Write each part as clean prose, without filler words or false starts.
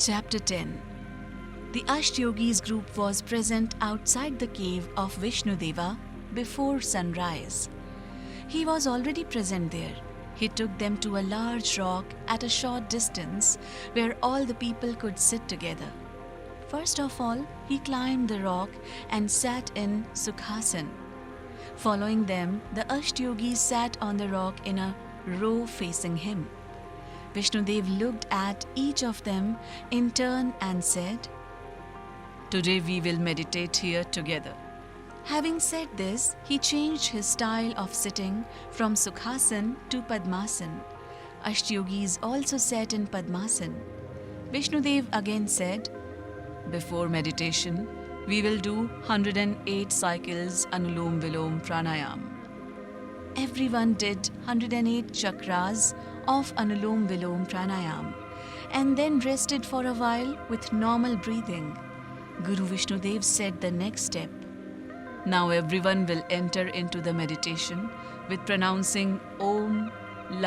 Chapter 10. The Ashtayogis group was present outside the cave of Vishnudeva before sunrise. He was already present there. He took them to a large rock at a short distance where all the people could sit together. First of all, he climbed the rock and sat in Sukhasan. Following them, the Ashtayogis sat on the rock in a row facing him. Vishnudev looked at each of them in turn and said, "Today we will meditate here together." Having said this, he changed his style of sitting from Sukhasan to Padmasan. Ashtayogis also sat in Padmasan. Vishnudev again said, "Before meditation, we will do 108 cycles Anulom Vilom Pranayam." Everyone did 108 chakras of Anulom Vilom Pranayam and then rested for a while with normal breathing. Guru Vishnudev said the next step. Now everyone will enter into the meditation with pronouncing Om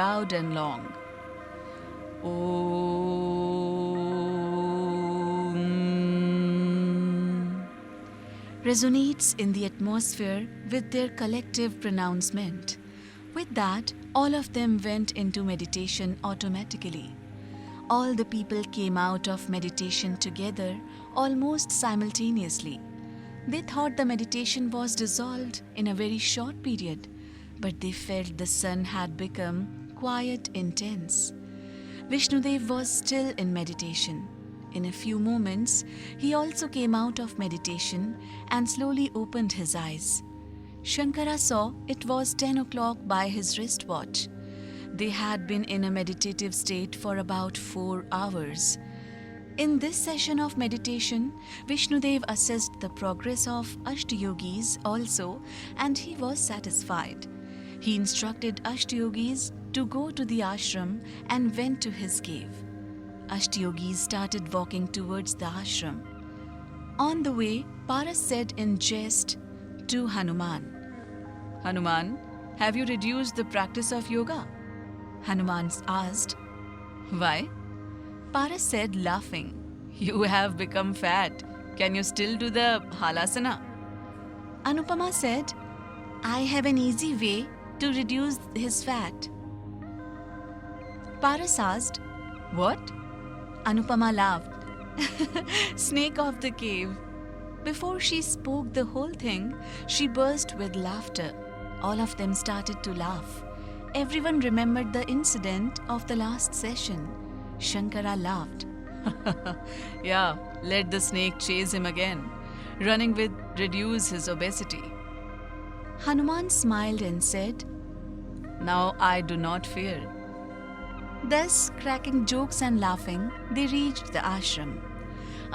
loud and long. Om resonates in the atmosphere with their collective pronouncement. With that, all of them went into meditation automatically. All the people came out of meditation together almost simultaneously. They thought the meditation was dissolved in a very short period, but they felt the sun had become quite intense. Vishnudev was still in meditation. In a few moments, he also came out of meditation and slowly opened his eyes. Shankara saw it was 10 o'clock by his wristwatch. They had been in a meditative state for about 4 hours. In this session of meditation, Vishnudev assessed the progress of Ashtayogis also, and he was satisfied. He instructed Ashtayogis to go to the ashram and went to his cave. Ashtayogis started walking towards the ashram. On the way, Paras said in jest to Hanuman, "Hanuman, have you reduced the practice of yoga?" Hanuman asked, "Why?" Paras said, laughing, "You have become fat. Can you still do the halasana?" Anupama said, "I have an easy way to reduce his fat." Paras asked, "What?" Anupama laughed. Snake of the cave. Before she spoke the whole thing, she burst with laughter. All of them started to laugh. Everyone remembered the incident of the last session. Shankara laughed. "Yeah, let the snake chase him again. Running will reduce his obesity." Hanuman smiled and said, "Now I do not fear." Thus, cracking jokes and laughing, they reached the ashram.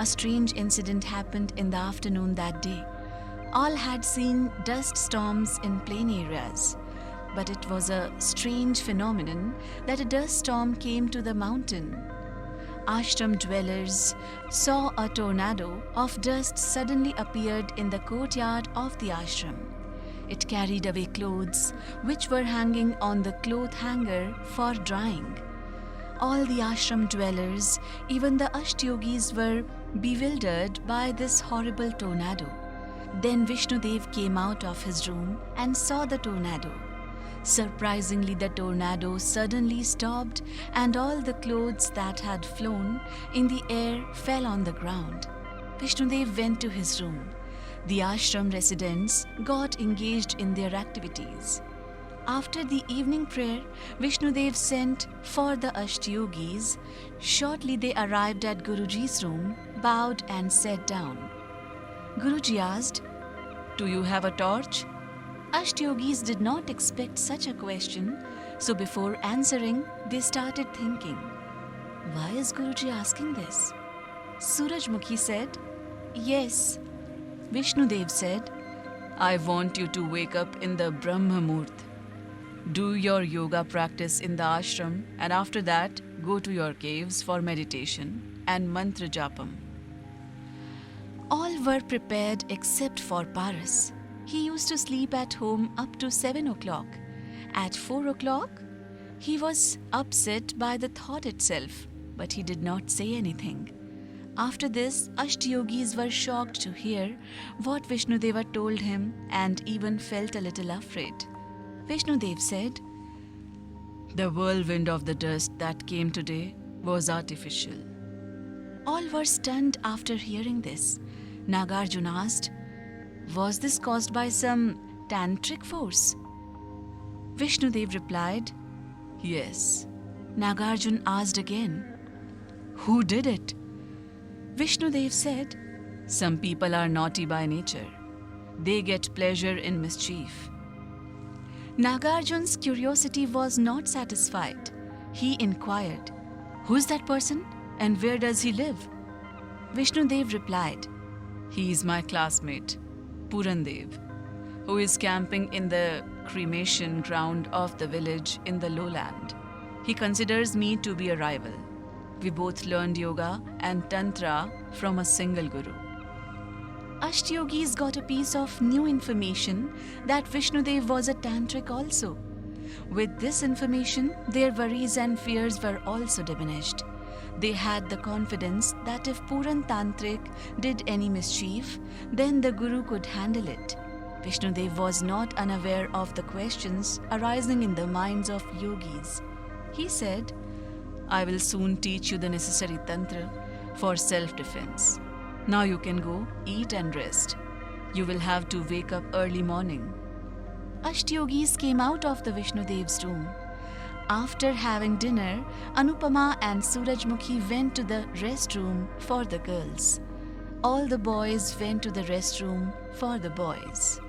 A strange incident happened in the afternoon that day. All had seen dust storms in plain areas. But it was a strange phenomenon that a dust storm came to the mountain. Ashram dwellers saw a tornado of dust suddenly appeared in the courtyard of the ashram. It carried away clothes which were hanging on the cloth hanger for drying. All the ashram dwellers, even the Ashtayogis, were bewildered by this horrible tornado. Then Vishnudev came out of his room and saw the tornado. Surprisingly, the tornado suddenly stopped and all the clothes that had flown in the air fell on the ground. Vishnudev went to his room. The ashram residents got engaged in their activities. After the evening prayer, Vishnudev sent for the Ashtayogis. Shortly they arrived at Guruji's room, bowed and sat down. Guruji asked, "Do you have a torch?" Ashtayogis did not expect such a question, so before answering, they started thinking, "Why is Guruji asking this?" Surajmukhi said, "Yes." Vishnudev said, "I want you to wake up in the Brahma Muhurt. Do your yoga practice in the ashram and after that go to your caves for meditation and mantra japam." All were prepared except for Paras. He used to sleep at home up to 7 o'clock. At 4 o'clock, he was upset by the thought itself, but he did not say anything. After this, Ashtayogis were shocked to hear what Vishnudeva told him and even felt a little afraid. Vishnudev said, "The whirlwind of the dust that came today was artificial." All were stunned after hearing this. Nagarjuna asked, "Was this caused by some tantric force?" Vishnudev replied, "Yes." Nagarjuna asked again, "Who did it?" Vishnudev said, "Some people are naughty by nature. They get pleasure in mischief." Nagarjuna's curiosity was not satisfied. He inquired, "Who's that person and where does he live?" Vishnudev replied, "He is my classmate, Purandev, who is camping in the cremation ground of the village in the lowland. He considers me to be a rival. We both learned yoga and tantra from a single guru." Ashtayogis got a piece of new information that Vishnudev was a tantric also. With this information, their worries and fears were also diminished. They had the confidence that if Puran Tantric did any mischief, then the Guru could handle it. Vishnudev was not unaware of the questions arising in the minds of yogis. He said, "I will soon teach you the necessary tantra for self-defense. Now you can go, eat and rest. You will have to wake up early morning." Ashtayogis came out of the Vishnudev's room. After having dinner, Anupama and Surajmukhi went to the restroom for the girls. All the boys went to the restroom for the boys.